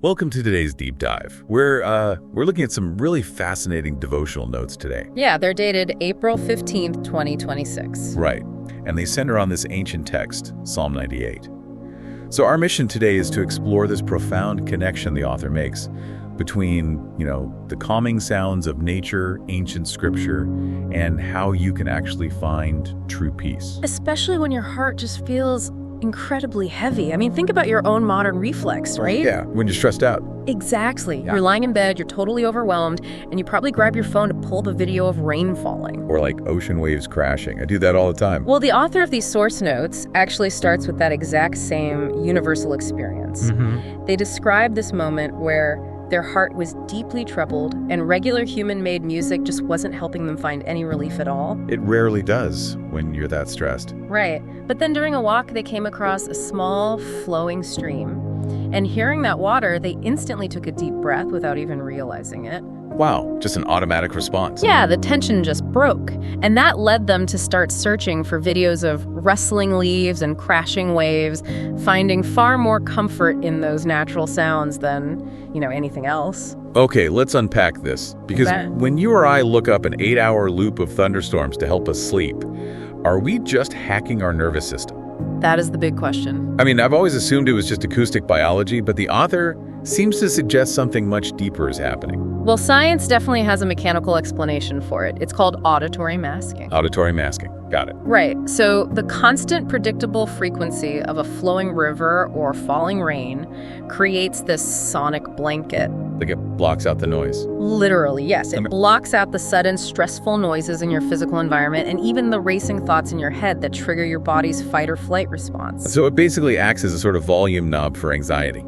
Welcome to today's deep dive. We're looking at some really fascinating devotional notes today. Yeah, they're dated April 15th, 2026. Right, and they center on this ancient text, Psalm 98. So our mission today is to explore this profound connection the author makes between, the calming sounds of nature, ancient scripture, and how you can actually find true peace. Especially when your heart just feels incredibly heavy. I mean, think about your own modern reflex, right? Yeah, when you're stressed out. Exactly. Yeah. You're lying in bed, you're totally overwhelmed, and you probably grab your phone to pull up a video of rain falling. Or like ocean waves crashing. I do that all the time. Well, the author of these source notes actually starts with that exact same universal experience. They describe this moment where their heart was deeply troubled and regular human-made music just wasn't helping them find any relief at all. It rarely does when you're that stressed. Right. But then during a walk, they came across a small, flowing stream. And hearing that water, they instantly took a deep breath without even realizing it. Wow, just an automatic response. Yeah, the tension just broke. And that led them to start searching for videos of rustling leaves and crashing waves, finding far more comfort in those natural sounds than, anything else. Okay, let's unpack this. Because when you or I look up an 8-hour loop of thunderstorms to help us sleep, are we just hacking our nervous system? That is the big question. I mean, I've always assumed it was just acoustic biology, but the author seems to suggest something much deeper is happening. Well, science definitely has a mechanical explanation for it. It's called auditory masking. Auditory masking. Got it. Right. So the constant predictable frequency of a flowing river or falling rain creates this sonic blanket. Like it blocks out the noise. Literally, yes. It blocks out the sudden stressful noises in your physical environment and even the racing thoughts in your head that trigger your body's fight or flight response. So it basically acts as a sort of volume knob for anxiety.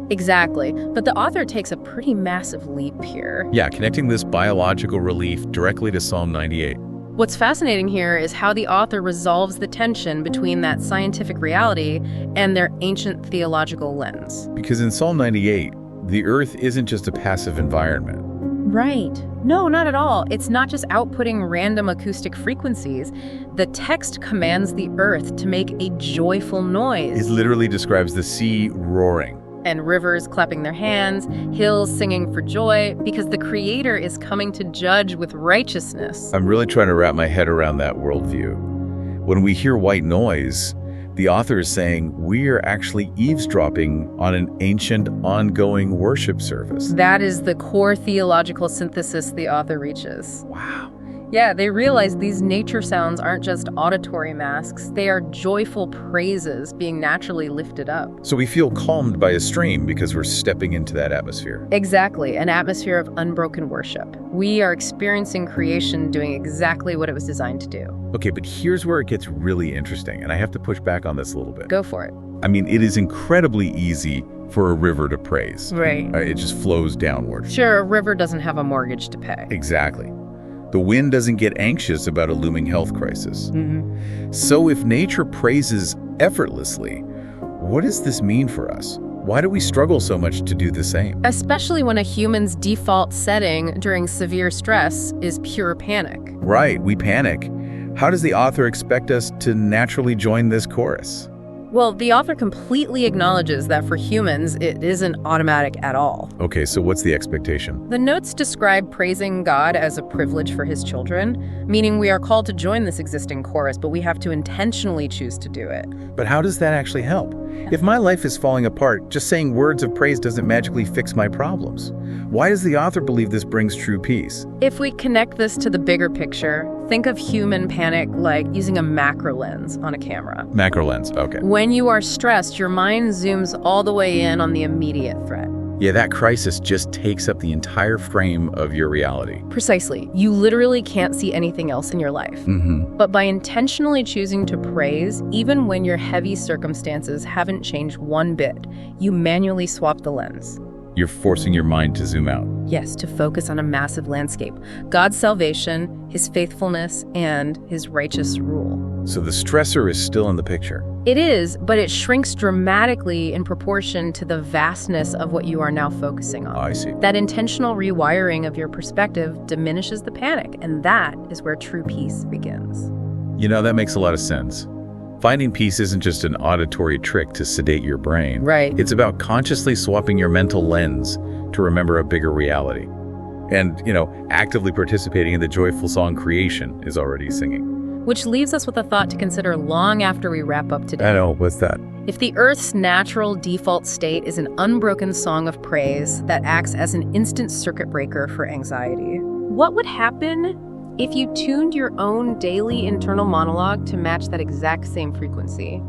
Exactly. But the author takes a pretty massive leap here. Yeah, connecting this biological relief directly to Psalm 98. What's fascinating here is how the author resolves the tension between that scientific reality and their ancient theological lens. Because in Psalm 98, the earth isn't just a passive environment. Right. No, not at all. It's not just outputting random acoustic frequencies. The text commands the earth to make a joyful noise. It literally describes the sea roaring. And rivers clapping their hands, hills singing for joy, because the Creator is coming to judge with righteousness. I'm really trying to wrap my head around that worldview. When we hear white noise, the author is saying we are actually eavesdropping on an ancient, ongoing worship service. That is the core theological synthesis the author reaches. Wow. Yeah, they realize these nature sounds aren't just auditory masks. They are joyful praises being naturally lifted up. So we feel calmed by a stream because we're stepping into that atmosphere. Exactly, an atmosphere of unbroken worship. We are experiencing creation doing exactly what it was designed to do. Okay, but here's where it gets really interesting, and I have to push back on this a little bit. Go for it. I mean, it is incredibly easy for a river to praise. Right. It just flows downward. Sure, a river doesn't have a mortgage to pay. Exactly. The wind doesn't get anxious about a looming health crisis. So if nature praises effortlessly, what does this mean for us? Why do we struggle so much to do the same? Especially when a human's default setting during severe stress is pure panic. Right, we panic. How does the author expect us to naturally join this chorus? Well, the author completely acknowledges that for humans, it isn't automatic at all. Okay, so what's the expectation? The notes describe praising God as a privilege for his children, meaning we are called to join this existing chorus, but we have to intentionally choose to do it. But how does that actually help? If my life is falling apart, just saying words of praise doesn't magically fix my problems. Why does the author believe this brings true peace? If we connect this to the bigger picture, think of human panic like using a macro lens on a camera. Macro lens, okay. When you are stressed, your mind zooms all the way in on the immediate threat. Yeah, that crisis just takes up the entire frame of your reality. Precisely. You literally can't see anything else in your life. But by intentionally choosing to praise, even when your heavy circumstances haven't changed one bit, you manually swap the lens. You're forcing your mind to zoom out. Yes, to focus on a massive landscape. God's salvation, his faithfulness, and his righteous rule. So the stressor is still in the picture. It is, but it shrinks dramatically in proportion to the vastness of what you are now focusing on. I see. That intentional rewiring of your perspective diminishes the panic, and that is where true peace begins. You know, that makes a lot of sense. Finding peace isn't just an auditory trick to sedate your brain. Right. It's about consciously swapping your mental lens to remember a bigger reality. And, actively participating in the joyful song creation is already singing. Which leaves us with a thought to consider long after we wrap up today. I know, what's that? If the Earth's natural default state is an unbroken song of praise that acts as an instant circuit breaker for anxiety, what would happen if you tuned your own daily internal monologue to match that exact same frequency?